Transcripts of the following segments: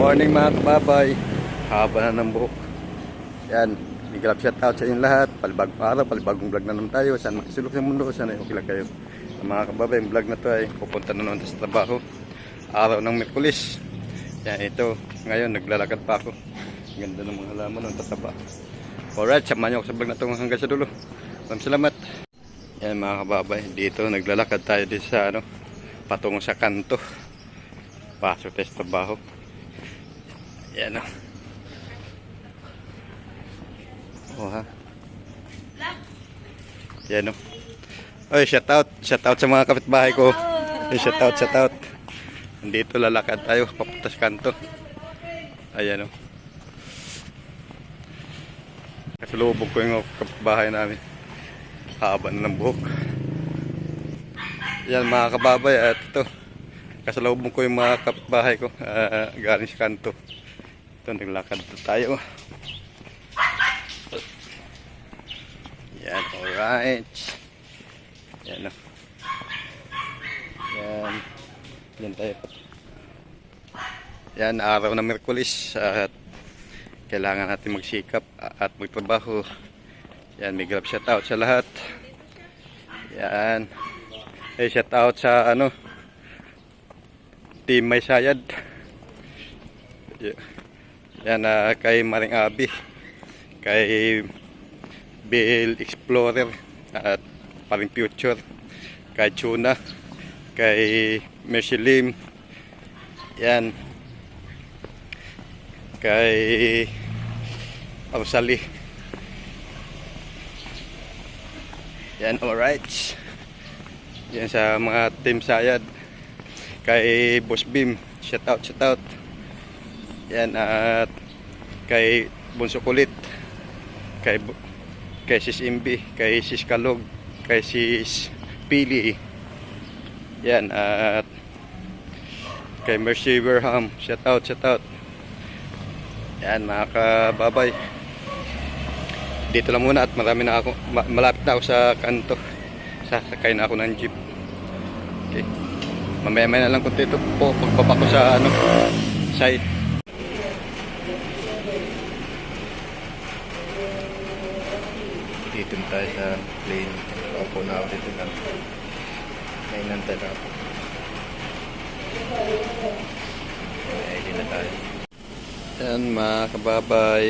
morning mga kababay. Haba na ng buhok. Yan, big shout out sa inyong lahat. Palibagong araw, palibagong vlog na naman tayo. Saan makisulok sa mundo, sana okay lang kayo. Mga kababay, yung vlog na to ay pupunta na naman sa trabaho. Araw ng Miyerkules. Yan, ito, ngayon naglalakad pa ako. Ganda ng mga halaman ng tataba. Alright, samahan nyo ako sa vlog na to hanggang sa dulo. Maraming salamat. Yan mga kababay, dito naglalakad tayo dito sa patungo sa kanto. Pasok tayo sa trabaho. Yan o. Oh ha. Yan o. Oy, shout out sa mga kapitbahay ko. Shout out. Nandito lalakad tayo papunta sa kanto. Ayan o. Kasalubog ko yung kapitbahay namin. Haba na ng buhok. Yan mga kababay, at ito kasalubong ko yung mga kapitbahay ko galing sa kanto. Ito, naglakad tayo. Yan, alright. Yan o. Yan tayo. Yan, araw ng Miyerkules at kailangan natin magsikap at magtrabaho. Yan, may grab shout out sa lahat. Yan. Shout out sa Team May Sayad. Yan, kay Maring Abi, kay Bill Explorer at Paring Future, kay Chuna, kay Mercy Lim, yan, kay Rosalie. Yan, alright. Yan sa mga Team Sayad. Kay Boss Bim, shout out. Yan, at kay Bunso Kulit, kay Sis Imbi, kay Sis Kalog, kay Sis Pili. Yan, at kay Mercy Werham, shout out. Yan mga kababay. Dito lang muna at malapit na ako sa kanto. Sasakay na ako ng jeep. Okay. Mamaya na lang kung dito po pagbaba ko sa site. Dito tayo sa plane. Opo na ako dito na. May nantay na ako. Ready na tayo. Yan mga kababay.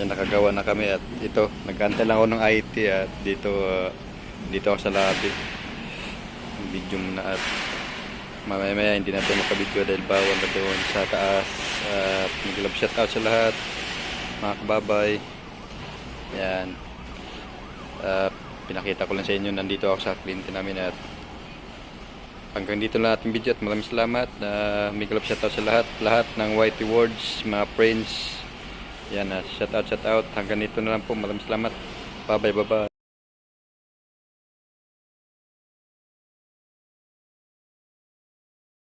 Yan, nakagawa na kami at ito, nagkantay lang ako ng IT at dito ako sa lobby. Video muna at mamaya hindi natin makabidyo dahil bawal na doon sa taas. At mag-love shout out sa lahat mga kababay. Yan, pinakita ko lang sa inyo, nandito ako sa client namin at hanggang dito lang ating video at maraming salamat. Mag-love shout out sa lahat ng YT Words, mga friends. Yan, shout out hanggang dito na lang po, maraming salamat. Bye bye.